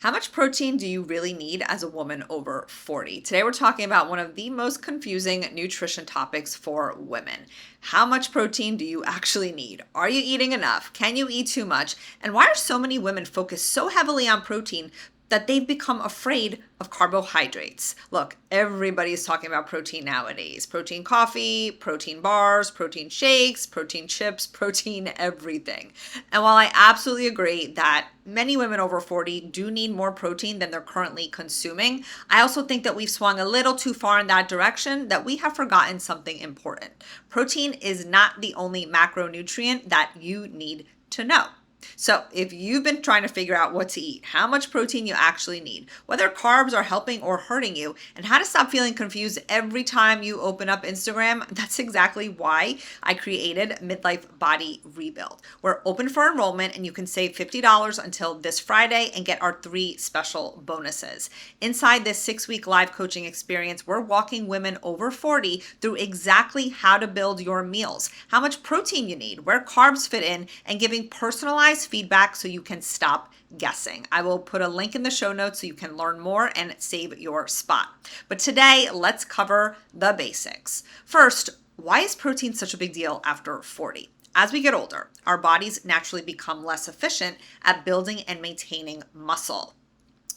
How much protein do you really need as a woman over 40? Today we're talking about one of the most confusing nutrition topics for women. How much protein do you actually need? Are you eating enough? Can you eat too much? And why are so many women focused so heavily on protein that they've become afraid of carbohydrates? Look, everybody's talking about protein nowadays. Protein coffee, protein bars, protein shakes, protein chips, protein everything. And while I absolutely agree that many women over 40 do need more protein than they're currently consuming, I also think that we've swung a little too far in that direction, that we have forgotten something important. Protein is not the only macronutrient that you need to know. So if you've been trying to figure out what to eat, how much protein you actually need, whether carbs are helping or hurting you, and how to stop feeling confused every time you open up Instagram, that's exactly why I created Midlife Body Rebuild. We're open for enrollment and you can save $50 until this Friday and get our 3 special bonuses. Inside this 6-week live coaching experience, we're walking women over 40 through exactly how to build your meals, how much protein you need, where carbs fit in, and giving personalized feedback so you can stop guessing. I will put a link in the show notes so you can learn more and save your spot. But today, let's cover the basics. First, why is protein such a big deal after 40? As we get older, our bodies naturally become less efficient at building and maintaining muscle.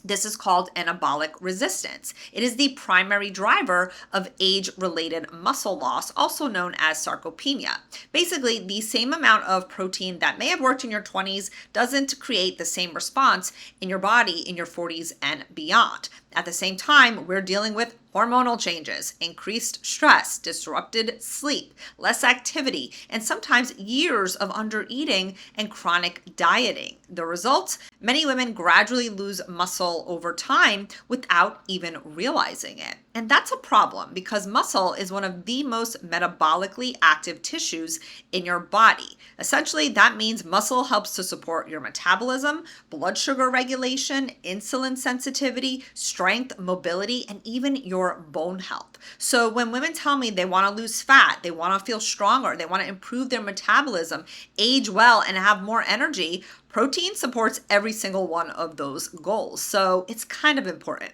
This is called anabolic resistance. It is the primary driver of age-related muscle loss, also known as sarcopenia. Basically, the same amount of protein that may have worked in your 20s doesn't create the same response in your body in your 40s and beyond. At the same time, we're dealing with hormonal changes, increased stress, disrupted sleep, less activity, and sometimes years of under-eating and chronic dieting. The result? Many women gradually lose muscle over time without even realizing it. And that's a problem because muscle is one of the most metabolically active tissues in your body. Essentially, that means muscle helps to support your metabolism, blood sugar regulation, insulin sensitivity, strength, mobility, and even your bone health. So when women tell me they want to lose fat, they want to feel stronger, they want to improve their metabolism, age well, and have more energy, protein supports every single one of those goals. So it's kind of important.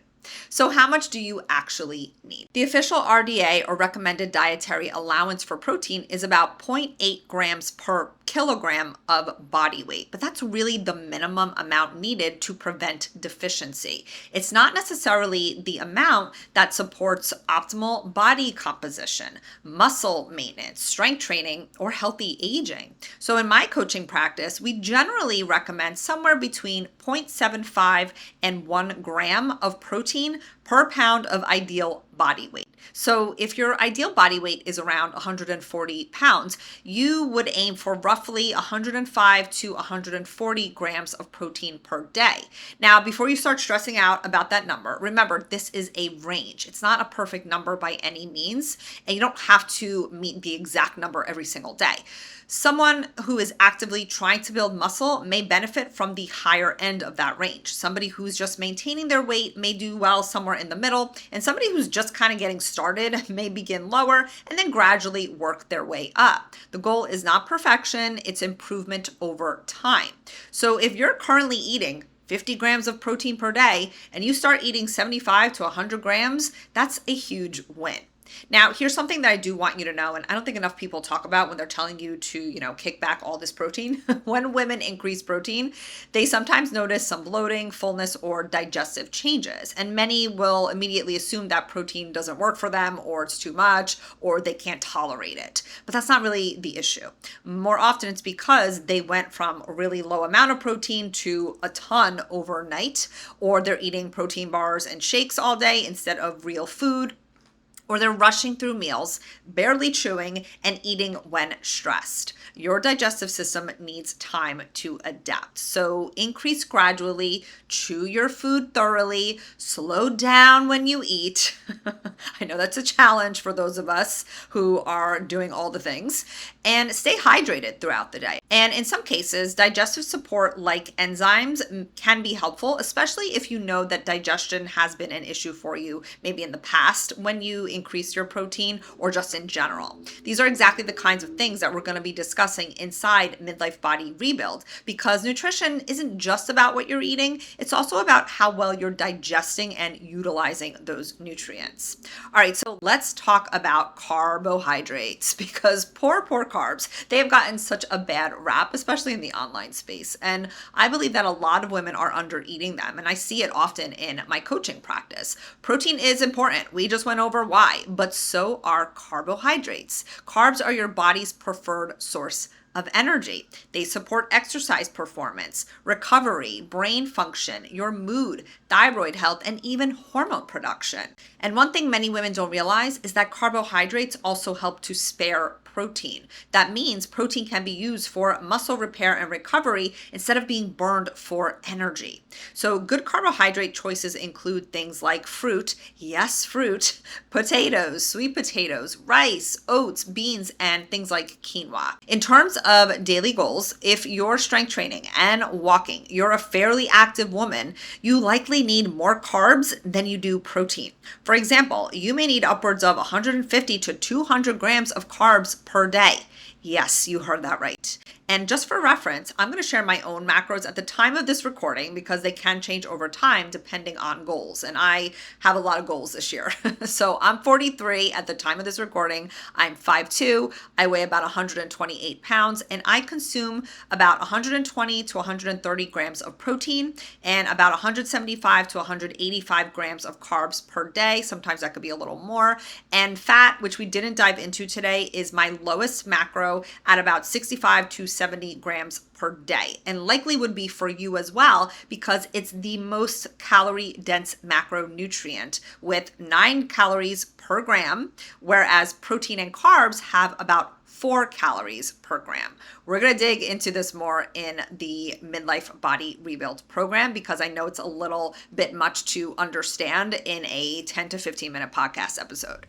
So how much do you actually need? The official RDA, or recommended dietary allowance for protein, is about 0.8 grams per kilogram of body weight, but that's really the minimum amount needed to prevent deficiency. It's not necessarily the amount that supports optimal body composition, muscle maintenance, strength training, or healthy aging. So in my coaching practice, we generally recommend somewhere between 0.75 and 1 gram of protein per pound of ideal body weight. So if your ideal body weight is around 140 pounds, you would aim for roughly 105 to 140 grams of protein per day. Now, before you start stressing out about that number, remember this is a range. It's not a perfect number by any means, and you don't have to meet the exact number every single day. Someone who is actively trying to build muscle may benefit from the higher end of that range. Somebody who's just maintaining their weight may do well somewhere in the middle, and somebody who's just kind of getting started may begin lower and then gradually work their way up. The goal is not perfection, it's improvement over time. So if you're currently eating 50 grams of protein per day and you start eating 75 to 100 grams, that's a huge win. Now, here's something that I do want you to know, and I don't think enough people talk about when they're telling you to, kick back all this protein. When women increase protein, they sometimes notice some bloating, fullness, or digestive changes. And many will immediately assume that protein doesn't work for them, or it's too much, or they can't tolerate it. But that's not really the issue. More often, it's because they went from a really low amount of protein to a ton overnight, or they're eating protein bars and shakes all day instead of real food, or they're rushing through meals, barely chewing, and eating when stressed. Your digestive system needs time to adapt. So increase gradually, chew your food thoroughly, slow down when you eat. I know that's a challenge for those of us who are doing all the things, and stay hydrated throughout the day. And in some cases, digestive support like enzymes can be helpful, especially if you know that digestion has been an issue for you maybe in the past when you increase your protein or just in general. These are exactly the kinds of things that we're going to be discussing inside Midlife Body Rebuild, because nutrition isn't just about what you're eating, it's also about how well you're digesting and utilizing those nutrients. All right, so let's talk about carbohydrates, because poor carbs, they have gotten such a bad rap, especially in the online space. And I believe that a lot of women are under eating them, and I see it often in my coaching practice. Protein is important. We just went over why, but so are carbohydrates. Carbs are your body's preferred source of energy. They support exercise performance, recovery, brain function, your mood, thyroid health, and even hormone production. And one thing many women don't realize is that carbohydrates also help to spare protein. That means protein can be used for muscle repair and recovery instead of being burned for energy. So good carbohydrate choices include things like fruit, yes, fruit, potatoes, sweet potatoes, rice, oats, beans, and things like quinoa. In terms of daily goals, if you're strength training and walking, you're a fairly active woman, you likely need more carbs than you do protein. For example, you may need upwards of 150 to 200 grams of carbs per day. Yes, you heard that right. And just for reference, I'm going to share my own macros at the time of this recording because they can change over time depending on goals. And I have a lot of goals this year. So I'm 43 at the time of this recording. I'm 5'2". I weigh about 128 pounds, and I consume about 120 to 130 grams of protein and about 175 to 185 grams of carbs per day. Sometimes that could be a little more. And fat, which we didn't dive into today, is my lowest macro at about 65 to 70 grams per day, and likely would be for you as well because it's the most calorie dense macronutrient with 9 calories per gram, whereas protein and carbs have about 4 calories per gram. We're going to dig into this more in the Midlife Body Rebuild program because I know it's a little bit much to understand in a 10 to 15 minute podcast episode.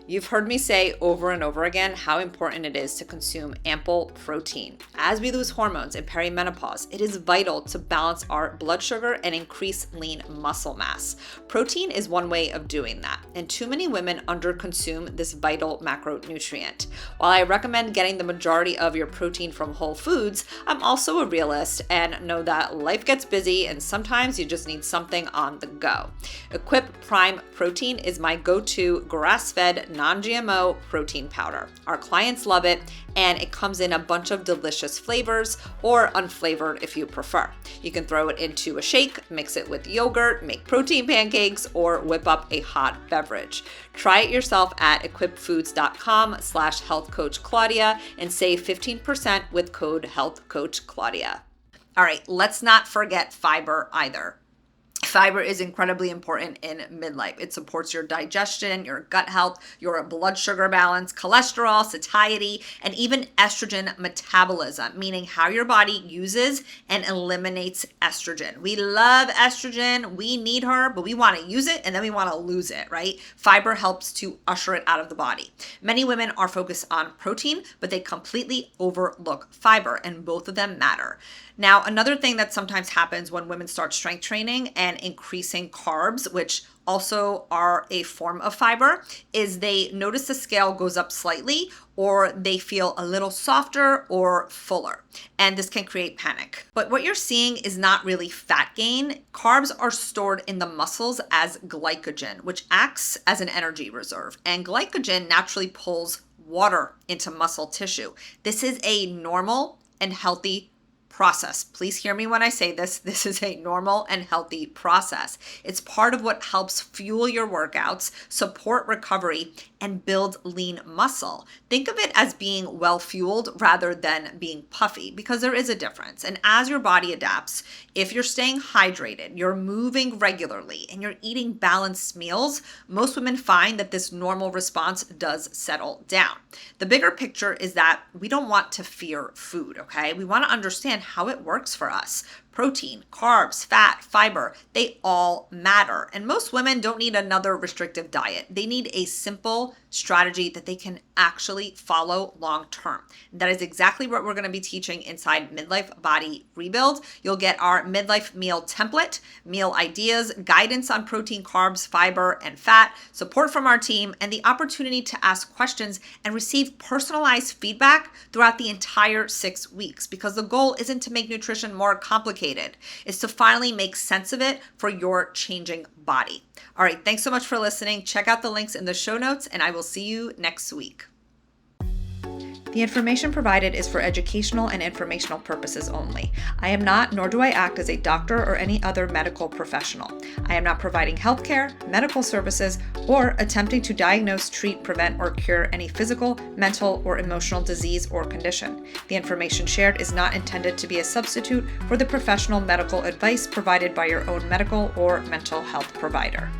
You've heard me say over and over again how important it is to consume ample protein. As we lose hormones in perimenopause, it is vital to balance our blood sugar and increase lean muscle mass. Protein is one way of doing that, and too many women underconsume this vital macronutrient. While I recommend getting the majority of your protein from whole foods, I'm also a realist and know that life gets busy and sometimes you just need something on the go. Equip Prime Protein is my go-to grass-fed non-GMO protein powder. Our clients love it, and it comes in a bunch of delicious flavors or unflavored if you prefer. You can throw it into a shake, mix it with yogurt, make protein pancakes, or whip up a hot beverage. Try it yourself at equipfoods.com/healthcoachclaudia and save 15% with code healthcoachclaudia. All right, let's not forget fiber either. Fiber is incredibly important in midlife. It supports your digestion, your gut health, your blood sugar balance, cholesterol, satiety, and even estrogen metabolism, meaning how your body uses and eliminates estrogen. We love estrogen, we need her, but we want to use it and then we want to lose it, right? Fiber helps to usher it out of the body. Many women are focused on protein, but they completely overlook fiber, and both of them matter. Now, another thing that sometimes happens when women start strength training and increasing carbs, which also are a form of fiber, is they notice the scale goes up slightly, or they feel a little softer or fuller. And this can create panic. But what you're seeing is not really fat gain. Carbs are stored in the muscles as glycogen, which acts as an energy reserve. And glycogen naturally pulls water into muscle tissue. This is a normal and healthy process. Please hear me when I say this. This is a normal and healthy process. It's part of what helps fuel your workouts, support recovery, and build lean muscle. Think of it as being well fueled rather than being puffy, because there is a difference. And as your body adapts, if you're staying hydrated, you're moving regularly, and you're eating balanced meals, most women find that this normal response does settle down. The bigger picture is that we don't want to fear food, okay? We want to understand how it works for us. Protein, carbs, fat, fiber, they all matter. And most women don't need another restrictive diet. They need a simple strategy that they can actually follow long term. That is exactly what we're going to be teaching inside Midlife Body Rebuild. You'll get our midlife meal template, meal ideas, guidance on protein, carbs, fiber, and fat, support from our team, and the opportunity to ask questions and receive personalized feedback throughout the entire 6 weeks, because the goal isn't to make nutrition more complicated. It's to finally make sense of it for your changing body. All right, thanks so much for listening. Check out the links in the show notes, and I will see you next week. The information provided is for educational and informational purposes only. I am not, nor do I act as a doctor or any other medical professional. I am not providing healthcare, medical services, or attempting to diagnose, treat, prevent, or cure any physical, mental, or emotional disease or condition. The information shared is not intended to be a substitute for the professional medical advice provided by your own medical or mental health provider.